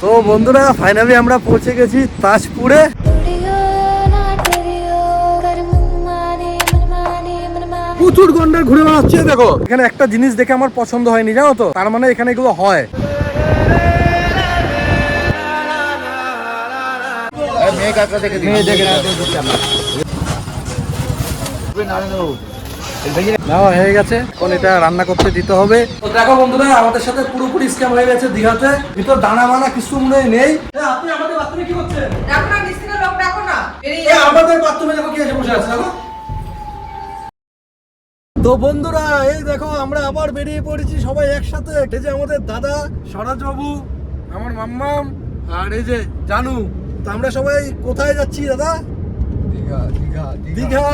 তো বন্ধুরা ফাইনালি আমরা পৌঁছে গেছি তাজপুরে। প্রচুর গন্ডার ঘুরে বেড়াচ্ছে। দেখো এখানে একটা জিনিস দেখে আমার পছন্দ হয়নি, জানো তো, তার মানে এখানে এগুলো হয়। নেওয়া হয়ে গেছে, এখন এটা রান্না করতে দিতে হবে। তো দেখো বন্ধুরা, আমাদের সাথে পুরোপুরি স্ক্যাম হয়ে গেছে দীঘাতে। ভিতর দানা মানা কিছু নেই। আপনি আমাদের বাথরুমে কি করছেন? দেখো না, নিচ থেকে লোক দেখো না। আমাদের বাথরুমে দেখো কি এসে বসে আছে। দেখো তো বন্ধুরা, এই দেখো আমরা আবার বেরিয়ে পড়েছি সবাই একসাথে। এই যে আমাদের দাদা স্বরাজ বাবু, আমার মাম্মাম, আর এই যে জানু। তো আমরা সবাই কোথায় যাচ্ছি দাদা? দীঘা। দীঘা,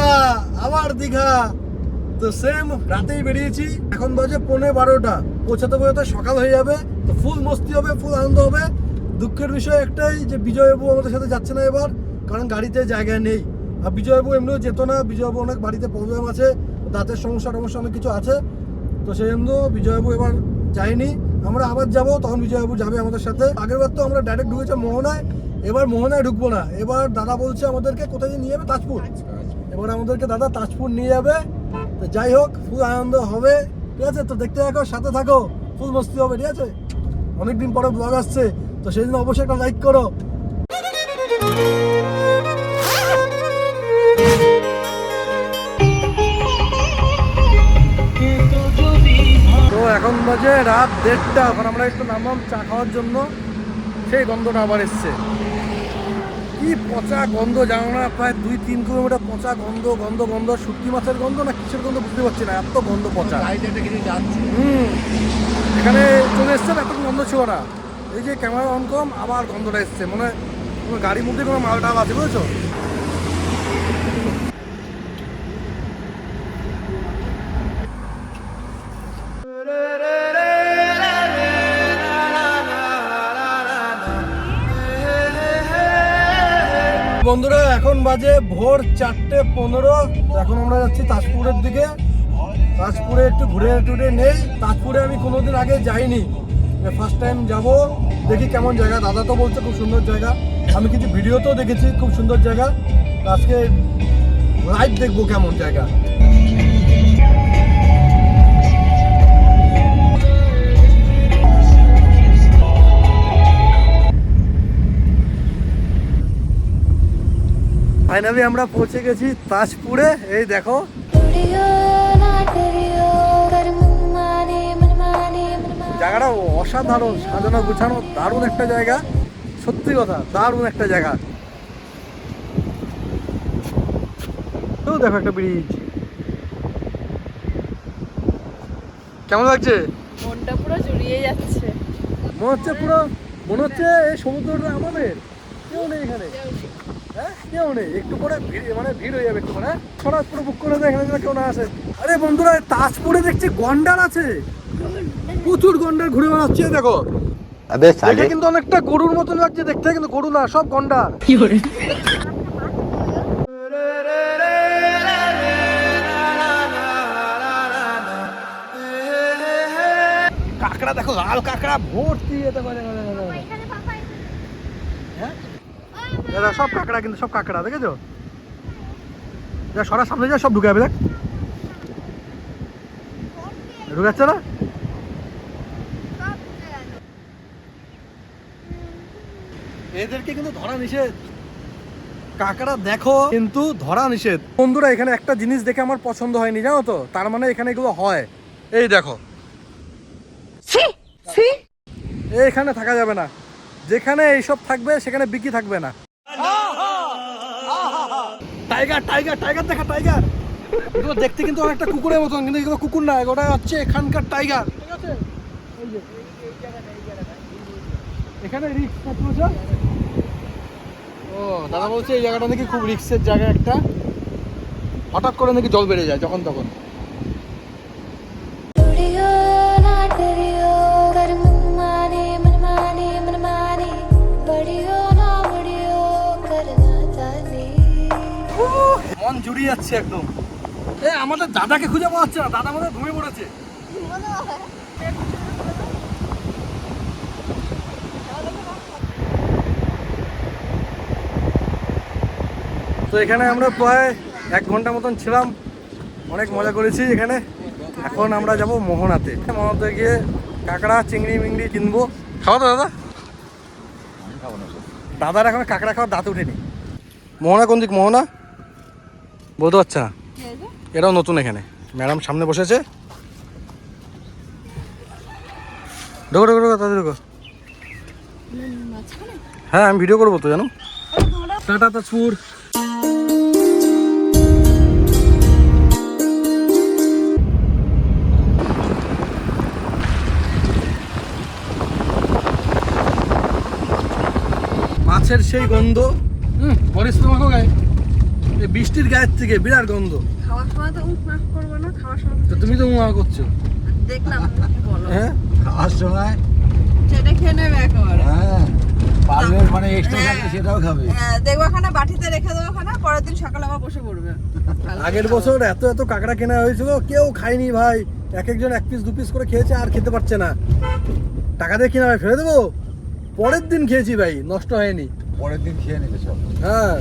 আবার দীঘা। তো সেম রাতেই বেরিয়েছি, এখন বাজে 11:30। পৌঁছাতে পৌঁছাতে সকাল হয়ে যাবে। তো ফুল মস্তি হবে, ফুল আনন্দ হবে। দুঃখের বিষয় একটাই যে বিজয়বাবু আমাদের সাথে যাচ্ছে না এবার, কারণ গাড়িতে জায়গা নেই। আর বিজয়বাবু এমনিও যেত না, বিজয়বাবু অনেক বাড়িতে প্রবলেম আছে, দাঁতের সমস্যা অনেক কিছু আছে। তো সেই জন্য বিজয়বাবু এবার যায়নি। আমরা আবার যাব, তখন বিজয়বাবু যাবে আমাদের সাথে। আগের বার তো আমরা ডাইরেক্ট ঢুকেছি মোহনায়, এবার মোহনায় ঢুকবো না। এবার দাদা বলছে আমাদেরকে কোথায় নিয়ে যাবে? তাজপুর। এবার আমাদেরকে দাদা তাজপুর নিয়ে যাবে। তো যাই হোক, ফুল আনন্দ হবে, ঠিক আছে? তো দেখতে থাকো, সাথে থাকো, ফুল মস্তি হবে, ঠিক আছে? অনেকদিন পরে ব্লগ আসছে, তো সেই জন্য অবশ্যই একটা লাইক করো। তো এখন বাজে রাত 1:30। এখন আমরা একটু নামলাম চা খাওয়ার জন্য। সেই গন্ধটা আবার এসছে, কি পচা গন্ধ জানো না, প্রায় 2-3 কিলোমিটার পচা গন্ধ। গন্ধ শুটকি মাছের গন্ধ না কিসের গন্ধ বুঝতে পারছি না, এত গন্ধ পচা। এখানে চলে এসছে, এত গন্ধ ছিল না। এই যে ক্যামেরা অন কম, আবার গন্ধটা এসছে। মনে হয় গাড়ির মধ্যে কোনো মাল টাল আছে, বুঝেছো? বন্ধুরা এখন বাজে ভোর 4:15। এখন আমরা যাচ্ছি তাজপুরের দিকে। তাজপুরে একটু ঘুরে টুরে নেই। তাজপুরে আমি কোনোদিন আগে যাইনি, ফার্স্ট টাইম যাব। দেখি কেমন জায়গা। দাদা তো বলছে খুব সুন্দর জায়গা, আমি কিছু ভিডিওতেও দেখেছি খুব সুন্দর জায়গা। আজকে লাইভ দেখবো কেমন জায়গা। ফাইনালি আমরা পৌঁছে গেছি তাজপুরে। এই দেখো, জায়গাটা অসাধারণ, সাজানো গুছানো, দারুণ একটা জায়গা। সত্যি কথা, দারুণ একটা জায়গা। তো দেখো একটা ব্রিজ, কেমন লাগছে? মনটা পুরো জুড়িয়ে যাচ্ছে। মনে হচ্ছে এই সমুদ্রটা আমাদের। কেউ নেই এখানে, হ্যাঁ কেউ নেই। একটু পরে ভিড় হয়ে যাবে একটু পরে। সরাজ পুরো বুক করে দেয়, এখানে যেন কেউ না আসে। আরে বন্ধুরা, তাজপুরে দেখছি গন্ডার আছে, প্রচুর গন্ডার ঘুরে বেড়াচ্ছে। দেখো দেখে কিন্তু অনেকটা গরুর মতন লাগছে দেখতে, কিন্তু গরু না, সব গন্ডার। কাঁকড়া দেখো, লাল কাঁকড়া ভর্তি। যেতে পারে হ্যাঁ, এরা সব কাঁকড়া, কিন্তু সব কাঁকড়া দেখেছো? যা সরার সামনে যা, সব ঢুকে যাবে। দেখ ঢুকাচ্ছে না। এদেরকে কিন্তু ধরা নিষেধ। কাঁকড়া দেখো, কিন্তু ধরা নিষেধ। বন্ধুরা এখানে একটা জিনিস দেখে আমার পছন্দ হয়নি, জানো তো, তার মানে এখানে এগুলো হয়। এই দেখো, এখানে থাকা যাবে না। যেখানে এইসব থাকবে সেখানে বিকি থাকবে না। টাইগার টাইগার টাইগার দেখা, টাইগার। এগুলো দেখতে কিন্তু অনেকটা কুকুরের মতন, কিন্তু এগুলো কুকুর না, ওটা হচ্ছে এখানকার টাইগার, ঠিক আছে? এই যে এখানে রিস্ক আছে। ও দাদা বলছে এই জায়গাটা নাকি খুব রিস্কের জায়গা একটা, হঠাৎ করে নাকি জল বেড়ে যায় যখন তখন। মন জুড়িয়ে যাচ্ছে একদম। আমাদের দাদাকে খুঁজে পাওয়া যাচ্ছে না, দাদা আমাদের ঘুমিয়ে পড়েছে। তো এখানে আমরা প্রায় 1 ঘন্টা মতন ছিলাম, অনেক মজা করেছি এখানে। এখন আমরা যাব মোহনাতে। মোহনাতে গিয়ে কাঁকড়া চিংড়ি মিংড়ি কিনবো। খাওয়া তো দাদা? দাদার এখন কাঁকড়া খাওয়ার দাঁত উঠেনি। মোহনা কোন দিক? মোহনা বলতে পারছে না। এটাও নতুন এখানে। ম্যাডাম সামনে বসেছে। ঢোকো ঢোকো ঢোকো, তাদের ঢোকো। হ্যাঁ আমি ভিডিও করবো তো জানো। টাটা তাজপুর। মাছের সেই গন্ধ, পরিশ্রম মাখো গায়ে, এই বৃষ্টির গায়ের থেকে বিরাট গন্ধ। খাওয়ার সময় তো মুখ মাখ করবো না, খাওয়ার সময় তো তুমি তো মুয়া করছো। দেখলাম কি বলো। হ্যাঁ খাওয়ার সময় সেটা খেয়ে নেবে একেবারে। হ্যাঁ পারলে মানে এক্সট্রা থাকে সেটাও খাবে। হ্যাঁ, দেখবো ওখানে বাটিতে রেখে দেবো, ওখানে পরের দিন সকালে আবার বসে পড়বে। আগের বছর এত এত কাঁকড়া কেনা হয়েছিল, কেউ খায়নি ভাই। এক একজন 1 পিস 2 পিস করে খেয়েছে, আর খেতে পারছে না। টাকা দিয়ে কিনা ভাই ফেলে দেবো? পরের দিন খেয়েছি ভাই, নষ্ট হয়নি। পরের দিন খেয়ে নেবে সব। হ্যাঁ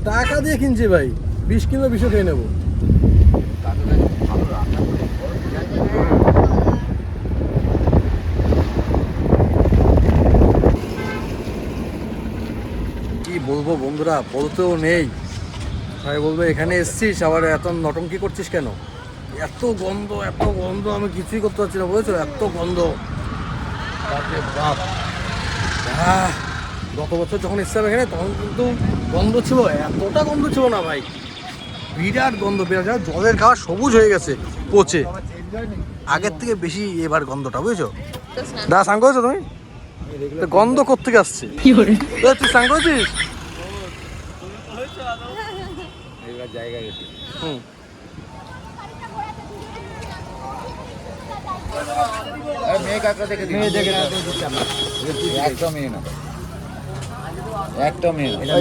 টাকা দিয়ে কিনছি ভাই, 20 কিলো 20 খেয়ে নেবো। তাহলে ভালো রান্না করে কি বলবো বন্ধুরা, বলতেও নেই। সবাই বলবে এখানে এসছিস আবার এত নটঙ্কি করছিস কেন? এত গন্ধ আমি কিছুই করতে পারছি না, বুঝেছো? এত গন্ধ, বাপরে বাপ। গত বছর যখন এসছিলাম এখানে তখন কিন্তু গন্ধ ছিল, এতটা গন্ধ ছিল না ভাই। বিরাট গন্ধ, বিরাট। জলের খাওয়া সবুজ হয়ে গেছে পচে, আগের থেকে বেশি এবার গন্ধটা, বুঝেছো? দা স্নান করেছো তুমি? তো গন্ধ কোত্থেকে আসছে? তুই স্নান করেছিস? এইবার জায়গায় গেছি। হুম। মেয়ে কাঁকড়া দেখে দিই। একটা মেয়ে না, একটা মেয়ে না।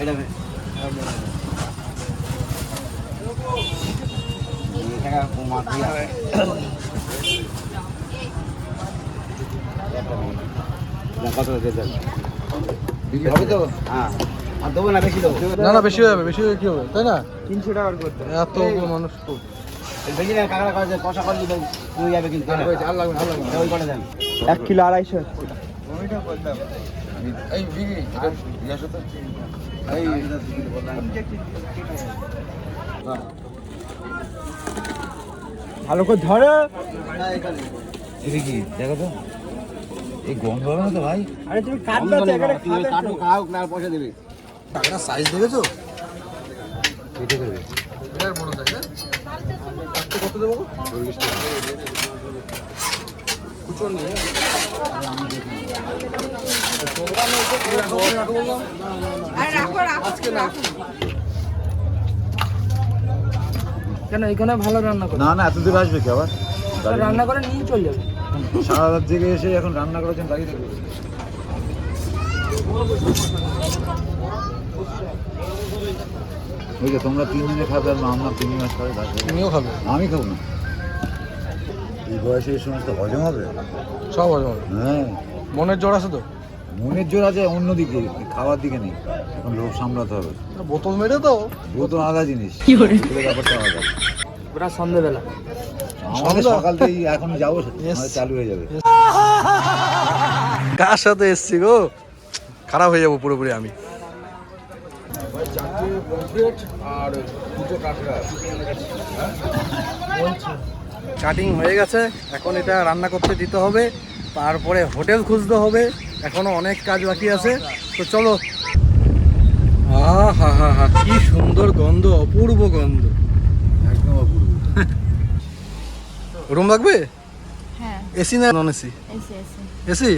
এটা মেয়ে। হবে তো? হ্যাঁ আর দেবো না, বেশি দেবো না না, বেশি হয়ে যাবে, বেশি হয়ে কি হবে, তাই না? 300 টাকা করতে এত মানুষ তো। বেশি না, কাঁকড়া করে কষা করলে তুমি যাবে কিন্তু আর লাগবে না, ওই করে দেন 1 কিলো 250। এই বিড়ি ইয়াস তো এই ভালো করে ধরো। এটা কি দেখো তো, এই গন্ধ হবে না তো ভাই? আরে তুমি কাটবে তো, এখানে খাবে তো। কাটো, খাও না, পয়সা দেবে। টাকাটা সাইজ দেখেছো? কেটে দেবে বিরাট বড় সাইজ। কত দেবো? 40 টাকা। কুচন নিয়ে আর রাখো রাখো আজকে না। কেন এখানে ভালো রান্না করে? না না, এত দূর আসবে কি আবার? রান্না করে নিয়ে চলে যাবে। সারা রাত জেগে এসে এখন রান্না করেছেন, গাড়ি দেখবে। ওই যে তোমরা 3 দিনে খাবে, আর আমরা 3 মাস পরে খাবো। তুমিও খাবে? আমি খাবো না। এই বয়সে এই সমস্ত হজম হবে? সব হজম হবে। হ্যাঁ, মনের জোর আছে তো? মনের জোর আছে অন্যদিকে, খাওয়ার দিকে নেই। এখন লোভ সামলাতে হবে। বোতল মেরে তো। ও তো আলাদা জিনিস, ছেলে ব্যাপারটা আলাদা। ওরা সন্ধ্যেবেলা আমাদের সন্ধ্যা? সকাল থেকেই এখন যাবো, Yes. আমাদের চালু হয়ে যাবে। কার সাথে এসছি গো, খারাপ হয়ে যাবো পুরোপুরি আমি। আর দুটো কাঁকড়া কাটিং হয়ে গেছে, এখন এটা রান্না করতে দিতে হবে, তারপরে হোটেল খুঁজতে হবে। এখনো অনেক কাজ বাকি আছে, তো চলো। হা হা হা, কি সুন্দর গন্ধ, অপূর্ব গন্ধ। একদম অপূর্ব। রুম লাগবে? হ্যাঁ, এসি না নন এসি? এসে এসে। এসি?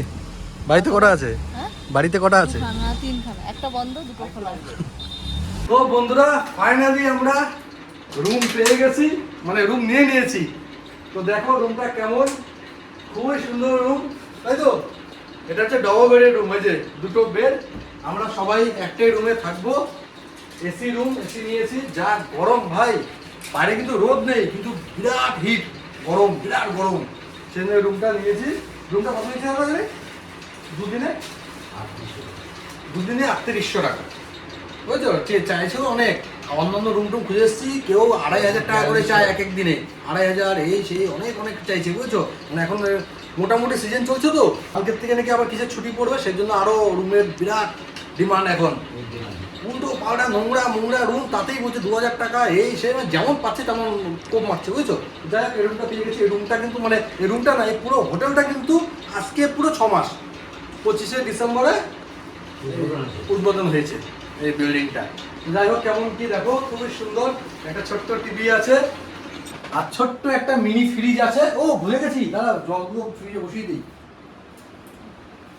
বাড়িতে কটা আছে? হ্যাঁ? বাড়িতে কটা আছে? খানা 3খানা, একটা বন্ধ, দুটো খোলা। তো বন্ধুরা, ফাইনালি আমরা রুম পেয়ে গেছি, মানে রুম নিয়ে নিয়েছি। তো দেখো রুমটা কেমন, খুবই সুন্দর রুম, তাই তো? এটা হচ্ছে ডবল বেডের রুম, এই যে 2টো বেড। আমরা সবাই একটাই রুমে থাকবো। এসি রুম, এসি নিয়েছি। যা গরম ভাই, বাইরে কিন্তু রোদ নেই, কিন্তু বিরাট হিট, গরম, বিরাট গরম। সেই জন্য রুমটা নিয়েছি। রুমটা কত নিয়েছি আমরা জানি? দুদিনে 3800 টাকা, বুঝছো? চাইছিল অনেক, অন্যান্য রুম টুম খুঁজে এসেছি, কেউ 2500 টাকা করে চায় এক এক দিনে, 2500 এই সেই অনেক অনেক চাইছে, বুঝছো? মানে এখন মোটামুটি সিজন চলছে তো, কালকের থেকে নাকি আবার কিসের ছুটি পড়বে, সেই জন্য আরও রুমের বিরাট ডিমান্ড এখন। উল্টো পাল্টা নোংরা রুম, তাতেই বলছে 2000 টাকা, এই সেই মানে যেমন পাচ্ছে তেমন কোপ মারছে, বুঝছো? যাই হোক, এই রুমটা পেয়ে গেছি। এই রুমটা কিন্তু মানে এই রুমটা না, এই পুরো হোটেলটা কিন্তু আজকে পুরো 6 মাস, 25শে ডিসেম্বরে উদ্বোধন হয়েছে এই বিল্ডিংটা। যাই হোক, কেমন কি দেখো, খুবই সুন্দর। একটা ছোট্ট টিভি আছে আর ছোট্ট একটা মিনি ফ্রিজ আছে। ও ভুলে গেছি, দাদা জলগুলো ফ্রিজে বসিয়ে দিই,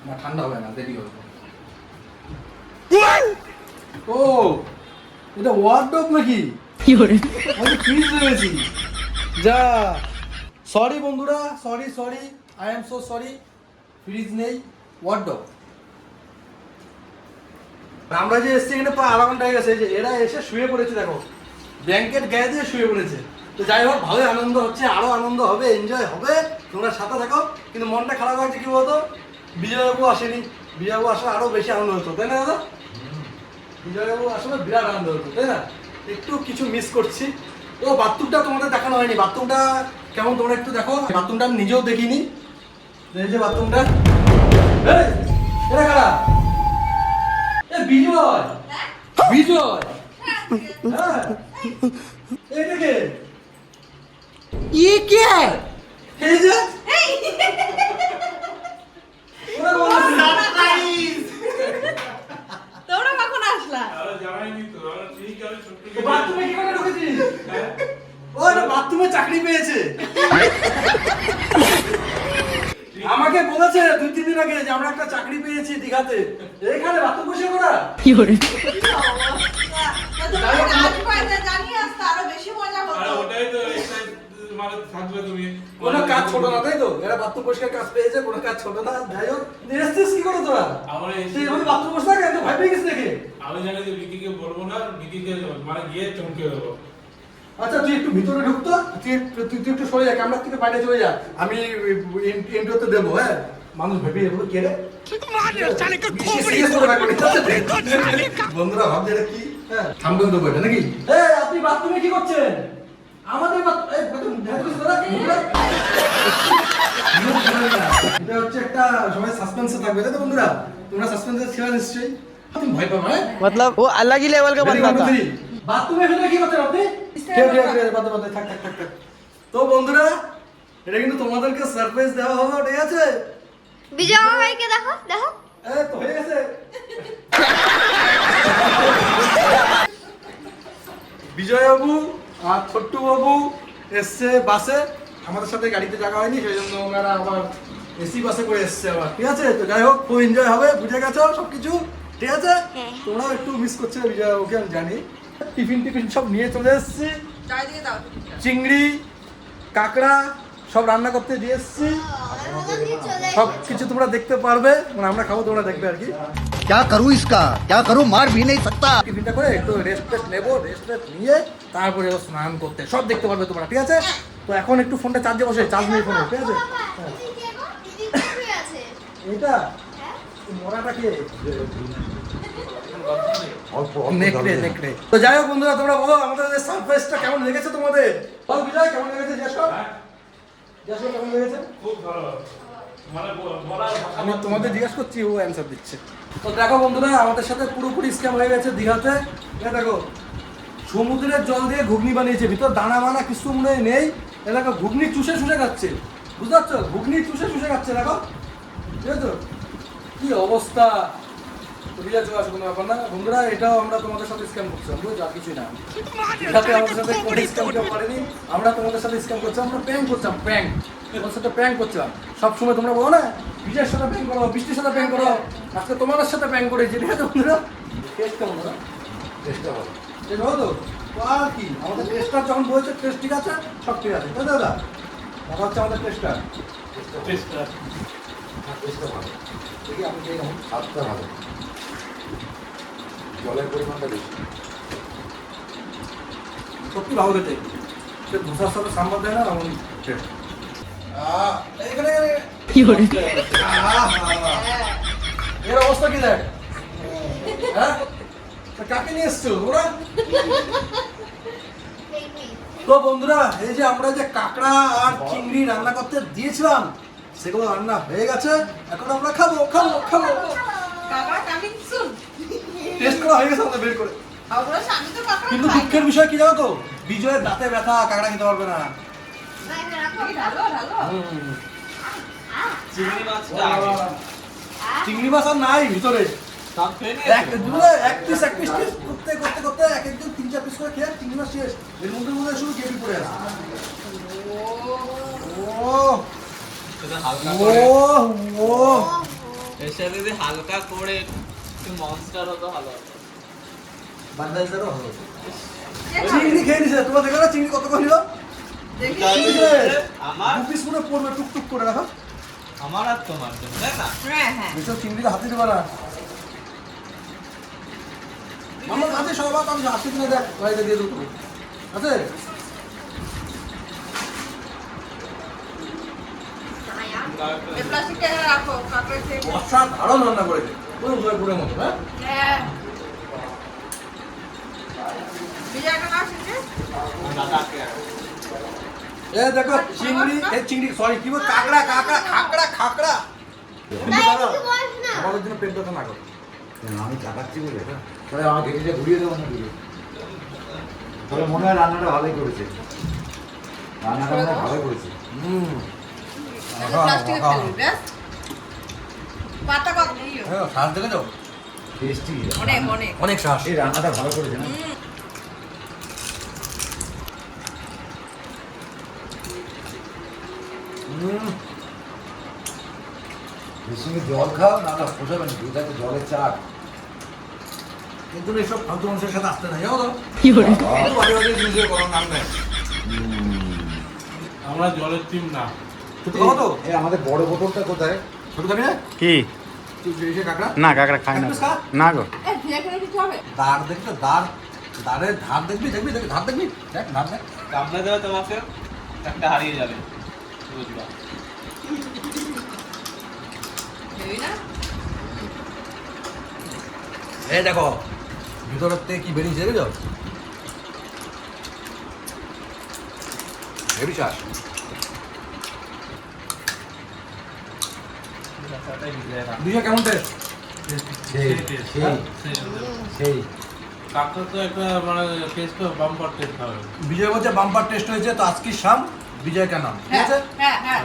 না ঠান্ডা হবে না, দেরি হবে। ও এটা ওয়ার্ডরোব নাকি? কি করে আমি ফ্রিজ ভেবেছি। যা, সরি বন্ধুরা, sorry I am so sorry, fridge নেই, ওয়ার্ডরোব। আমরা যে এসছি এখানে প্রায় আধা ঘন্টা হয়ে গেছে, যে এরা এসে শুয়ে পড়েছে, দেখো ব্ল্যাঙ্কেট গায়ে দিয়ে শুয়ে পড়েছে। তো যাই হোক, ভালোই আনন্দ হচ্ছে, আরো আনন্দ হবে, এনজয় হবে, তোমরা সাথে থাকো। কিন্তু মনটা খারাপ হয়েছে কি বলতো, বিজয়বাবু আসেনি। বিজয়বাবু আসলে আরো বেশি আনন্দ হতো, তাই না দাদা? বিজয়বাবু আসলে বিরাট আনন্দ হতো, তাই না? একটু কিছু মিস করছি। ও বাথরুমটা তোমাদের দেখানো হয়নি, বাথরুমটা কেমন তোমরা একটু দেখো। বাথরুমটা আমি নিজেও দেখিনি, এই যে বাথরুমটা। এটা কারা? বিজয়, বিজয়, হ্যাঁ এটা কে? ये क्या है? এই যে ওরা বলছে তোমরা কখন আসলা? বাথরুমে কি করে ঢুকেছিস? ও এটা বাথরুমে চাকরি পেয়েছে। আমাকে বলেছে 2-3 দিন আগে যে আমরা একটা চাকরি পেয়েছি দীঘাতে, এখানে বাথরুম বসে করা। কি করে? তোমরা কাজ পাইতে জানিয়ে আসতে আরো বেশি মজা হতো। কোনো কাজ ছোট না, তাই তো? এরা বাথরুম পরিষ্কার কাজ পেয়েছে, কোনো কাজ ছোট না। যাই হোক, এসছিস কি করে তোরা? তুই এভাবে বাথরুম বসে থাকে, আমি তো ভয় পেয়ে গেছি দেখে। আমি জানি যে বিকিকে বলবো না, বিকিকে মানে গিয়ে চমকে দেবো। আচ্ছা তুই একটু ভিতরে ঢুকতো, তুই একটু সরে যা, ক্যামেরা থেকে বাইরে চলে যা, আমি ইন্টারভিউতে দেবো। হ্যাঁ, মানুষ ভেবে এগুলো কে রে? বন্ধুরা ভাবছে এটা কি? হ্যাঁ, থাম্বনেল দেবো এটা নাকি? আপনি বাথরুমে কি করছেন? আমাদের এটা হচ্ছে একটা, সবাই সাসপেন্সে থাকবে, তাই তো বন্ধুরা? তোমরা সাসপেন্সে ছিল নিশ্চয়ই, তুমি ভয় পাবে। হ্যাঁ, मतलब वो अलग ही लेवल का बंदा था। বাথরুমে ভিতরে কি করছেন আপনি? থাক। তো বন্ধুরা, এটা কিন্তু তোমাদেরকে সারপ্রাইজ দেওয়া হবে, ঠিক আছে? বিজয় ভাইকে দেখো দেখো তো হয়ে গেছে। বিজয় বাবু আর ছোট্টু বাবু এসছে বাসে, আমাদের সাথে গাড়িতে জায়গা হয়নি, সেই জন্য ওনারা আবার এসি বাসে করে এসছে আবার, ঠিক আছে? তো যাই হোক, খুব এনজয় হবে, বুঝে গেছো সবকিছু, ঠিক আছে? তোমরাও একটু মিস করছো বিজয় বাবুকে, আমি জানি। টিফিন সব নিয়ে চলে এসছি, চারিদিকে দাও। চিংড়ি, কাঁকড়া সব রান্না করতে দিয়ে এসছি। সব কিছু তোমরা দেখতে পারবে, মানে আমরা খাবো, তোমরা দেখবে আর কি। क्या करूं इसका, क्या करूं, मार भी नहीं सकता। টিফিনটা করে একটু রেস্ট নেবো, রেস্ট নিয়ে তারপরে স্নান করতে, সব দেখতে পারবে তোমরা, ঠিক আছে? তো এখন একটু ফোনটা চার্জে বসে, চার্জ নেই ফোনে, ঠিক আছে? এটা মরাটা কে? নেকড়ে। তো যাই হোক বন্ধুরা, তোমরা বলো আমাদের সারপ্রাইজটা কেমন লেগেছে তোমাদের? বল বিজয়, কেমন লেগেছে? জিজ্ঞাসা কেমন লেগেছে? খুব ভালো, মানে বলার ভাষা আমি তোমাদের জিজ্ঞাসা করছি, ও অ্যান্সার দিচ্ছে। তো দেখো বন্ধুরা, আমাদের সাথে পুরোপুরি স্ক্যাম হয়ে গেছে দীঘাতে। দেখো, সমুদ্রের জল দিয়ে ঘুগনি বানিয়েছে, ভিতর দানা মানা কিছু মনে হয় নেই। দেখো ঘুগনি চুষে খাচ্ছে, বুঝতে পারছো? ঘুগনি চুষে খাচ্ছে, দেখো, ঠিক আছে? কি অবস্থা, বুঝে চলে আসো, কোনো ব্যাপার না বন্ধুরা। এটাও আমরা তোমাদের সাথে স্ক্যাম করছিলাম, বুঝছো? আর কিছুই না, দীঘাতে আমাদের সাথে কোনো স্ক্যাম কেউ করেনি, আমরা তোমাদের সাথে স্ক্যাম করছিলাম, আমরা প্র্যাঙ্ক করছিলাম, তোমার সাথে প্র্যাঙ্ক করছিলাম। সবসময় তোমরা বলো না বিজয়ের সাথে প্র্যাঙ্ক করো, বৃষ্টির সাথে প্র্যাঙ্ক করো, আজকে তোমাদের সাথে প্র্যাঙ্ক করেছি, ঠিক আছে বন্ধুরা? টেস্ট কেমন দাদা? টেস্টটা ভালো, টেস্ট ভালো তো? আর কি, আমাদের টেস্টটা যখন বলছে টেস্ট ঠিক আছে, সব ঠিক আছে, তাই দাদা? দেখা হচ্ছে আমাদের টেস্টটা ভালো, দেখি আপনি কে কেমন? স্বাদটা ভালো, জলের পরিমাণটা বেশি, সত্যি ভালো খেতে। সে ধোসার সাথে সাম্বার দেয় না, এমন এখানে কি করে? এর অবস্থা কি দেখ, হ্যাঁ? তা কাকে নিয়ে এসছো ওরা? তো বন্ধুরা, এই যে আমরা যে কাঁকড়া আর চিংড়ি রান্না করতে দিয়েছিলাম, সেগুলো রান্না হয়ে গেছে। এখন আমরা খাবো খাবো খাবো। কাকড়া কামিং সুন। টেস্ট করা হয়ে গেছে আমাদের বের করে। অবশ্য আমি তো কাকড়া কিন্তু খাই না। দুঃখের বিষয় কি জানো তো, বিজয়ের দাঁতে ব্যথা, কাঁকড়া খেতে পারবে না। এই ঢালো ঢালো। চিংড়ি মাছটা আগে চিংড়ি মাছ আর নাই ভিতরে। সব খেয়ে এক পিস টেস্ট করতে করতে করতে এক একজন 3-4 পিস করে খেয়ে চিংড়ি মাছ শেষ। এর মধ্যে শুধু কেবি পড়ে আছে। ও হালকা ও করে ও এর সাথে যদি হালকা করে একটু মনস্টার হতো ভালো হতো। বান্দাইজারও হলো। চিংড়ি খেয়ে নিছে, তোমরা দেখো না চিংড়ি কত করে নিল? দেখি। আমার 2 পিস করে পড়বে টুকটুক করে রাখো। আমার আর তোমার জন্য তাই না? হ্যাঁ হ্যাঁ। এসব চিংড়িটা হাতে দেবে না। আমার কাছে সবাই আমি হাতে কিনে দেখ, বাইরে দিয়ে দেবো। আছে? এই প্লাস্টিকটা রাখো, কাকড়া খেয়ে। অসাধারণ রান্না করেছে, পুরো জয়পুরের মতো। হ্যাঁ, হ্যাঁ। বিজয় একটা নাও শিখে। দাদাকে এই দেখো চিংড়ি, এই চিংড়ি সরি কি বল, কাঁকড়া কাঁকড়া খাকড়া খাকড়া। কিন্তু দাদা আমাদের জন্য পেট ব্যথা না করো। আমি চাকাচ্ছি বলে তাহলে আমার ঘেটিটা ঘুরিয়ে দেবো না দিকে। তবে মনে হয় রান্নাটা ভালোই করেছে, রান্নাটা মনে হয় ভালোই করেছে। প্লাস্টিকে ফেলবি, ব্যাস। পাতা কত নিও। হ্যাঁ, শ্বাস দেখে যাও, টেস্টি, অনেক অনেক। অনেক শ্বাস। এই রান্নাটা ভালো করেছে না। এর সঙ্গে জল খাও, না না পোষাবে না, দুধ আছে জলের চাট। কিন্তু এসব ফালতু মানুষের সাথে আসতে নাই, জানো তো? বাহ। বাজে বাজে জিনিসের কোনো নাম নেই। আমরা জলের টিম না। সত্যি কথা তো? এই আমাদের বড় বোতলটা কোথায়? ছোট খাবি না? কি তুই এসে কাঁকড়া? না কাকড়া খায় না এক পিস খা। না গো এই ভিজা খেলে কিছু হবে? দাঁড় দেখবি তো, দাঁড়ের ধার দেখবি ধার দেখবি, দেখ ধার দেখ। কামড়ে দেবে তোমাকে একটা হারিয়ে যাবে বুঝবা। দেবি না? এই দেখো ভিতরের থেকে কি বেরিয়েছে দেখেছো? হেভি শ্বাস। বিজয় কেমন টেস্ট? সেই সেই সেই কাকড়া তো একটা মানে টেস্ট তো বাম্পার টেস্ট হবে। বিজয় বলছে বাম্পার টেস্ট হয়েছে, তো আজকে শাম বিজয় কেন ঠিক হ্যাঁ আছে? হ্যাঁ হ্যাঁ।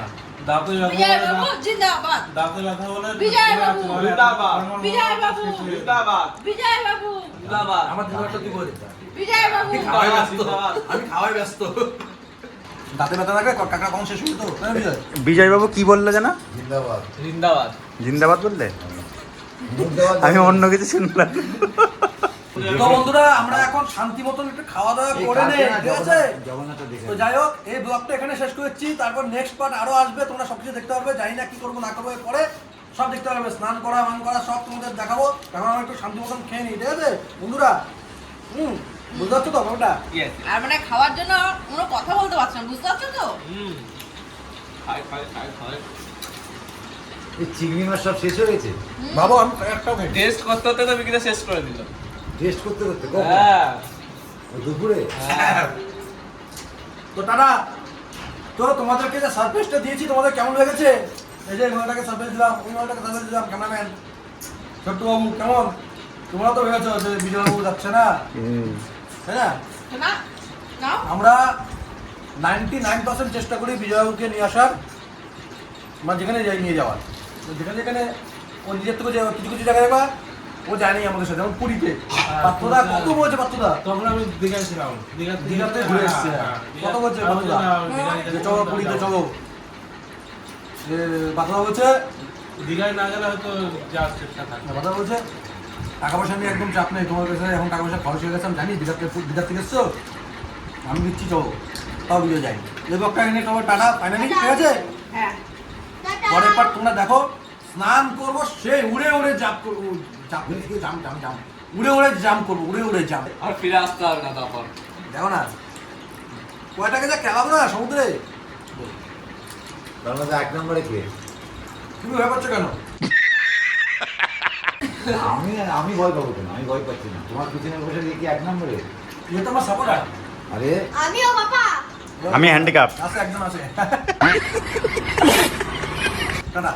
দাঁতে ব্যথা বিজয় বলে বাবু জিন্দাবাদ। দাঁতে ব্যথা বলে বিজয় বাবু। জিন্দাবাদ। বিজয় বাবু। জিন্দাবাদ। বিজয় বাবু। জিন্দাবাদ। আমার জীবনটা তুই বলে বিজয় বাবু। খাওয়াই ব্যস্ত, জিন্দাবাদ। আমি খাওয়াই ব্যস্ত। দাঁতে ব্যথা লাগবে, কাঁকড়া কম শেষ হয়ে তো, তাই না বিজয়? বিজয়বাবু কি বললো জানা জিন্দাবাদ। জিন্দাবাদ। জিন্দাবাদ বললে, জিন্দাবাদ। আমি অন্য কিছু শুনলাম। তো বন্ধুরা, আমরা এখন শান্তি মতন একটু খাওয়া দাওয়া এই করে নেই, কালকে না ঠিক আছে? জগন্নাথটা দেখে তো যাই হোক, এই ব্লগটা এখানে শেষ করেছি। তারপর নেক্সট পার্ট আরো আসবে, তোমরা সবকিছু দেখতে পারবে। জানি না কি করবো না করবো, পরে সব দেখতে পারবে। স্নান করা মান করা সব তোমাদের দেখাবো। এখন আমরা একটু শান্তি মতন খেয়ে নিই, ঠিক আছে বন্ধুরা? বুঝতে পারছো তো ব্যাপারটা? ইয়েস। আর মানে খাওয়ার জন্য কোনো কথা বলতে পারছো না, বুঝতে পারছো তো? খাই। এই চিংড়ি মাছ সব শেষ হয়ে গেছে ভাবো আমি একটাও খাই। টেস্ট করতে করতে তো বিকিটা শেষ করে দিল। টেস্ট করতে করতে কখন? হ্যাঁ। ওই দুপুরে তো টাটা। তো তোমাদেরকে যে সারপ্রাইজটা দিয়েছি, তোমাদের কেমন লেগেছে? এই যে ঘোড়াটাকে সারপ্রাইজ দিলাম, ওই ঘোড়াটাকে সারপ্রাইজ দিলাম, ক্যামেরাম্যান ছোট্ট বাবু কেমন? তোমরা তো ভেবেছো যে বিজয়বাবু যাচ্ছে না, তাই না? না নাও। আমরা 99% চেষ্টা করি বিজয়বাবুকে নিয়ে আসার, মানে যেখানে যাই নিয়ে যাওয়ার। তো যেখানে যেখানে ও নিজের থেকে যে কিছু কিছু জায়গায় বা ও যায়নি আমাদের সাথে, যেমন পুরীতে পাত্রদা কত বলছে, পাত্রদা তখন আমি দীঘায় ছিলাম। দীঘাতে ঘুরে এসছে। কত বলছে পাত্রদা যে চলো পুরীতে চলো, যে পাত্রদা বলছে, দীঘায় না গেলে হয়তো যাওয়ার চেষ্টা থাকে। পাত্রদা বলছে টাকা পয়সা নিয়ে একদম চাপ নেই, তোমার কাছে এখন টাকা পয়সা খরচ হয়ে গেছে, আমি জানি দীঘার থেকে এসছো, আমি দিচ্ছি চলো, তাও বিজয় যাই। এই বকটা এনে সবার টাটা ফাইনালি, ঠিক আছে? হ্যাঁ। পরের পার তোমরা দেখো, স্নান করবো, সেই উড়ে উড়ে জাম্প করবো, উড়ে উড়ে জাম্প করবো, উড়ে উড়ে জাম্প। আর ফিরে আসতে হবে না তখন। দেখো না কয়টাকে যা খেলাবো না সমুদ্রে। তার মধ্যে 1 নম্বরে কে? তুমি ভয় পাচ্ছ কেন? আমি ভয় পাবো কেন? আমি ভয় পাচ্ছি না। তোমার পিছনে বসে কি 1 নম্বরে? ये तो मैं सपोर्टर আরে আমিও বাবা আমি হ্যান্ডিক্যাপ আছে একজন আছে টাটা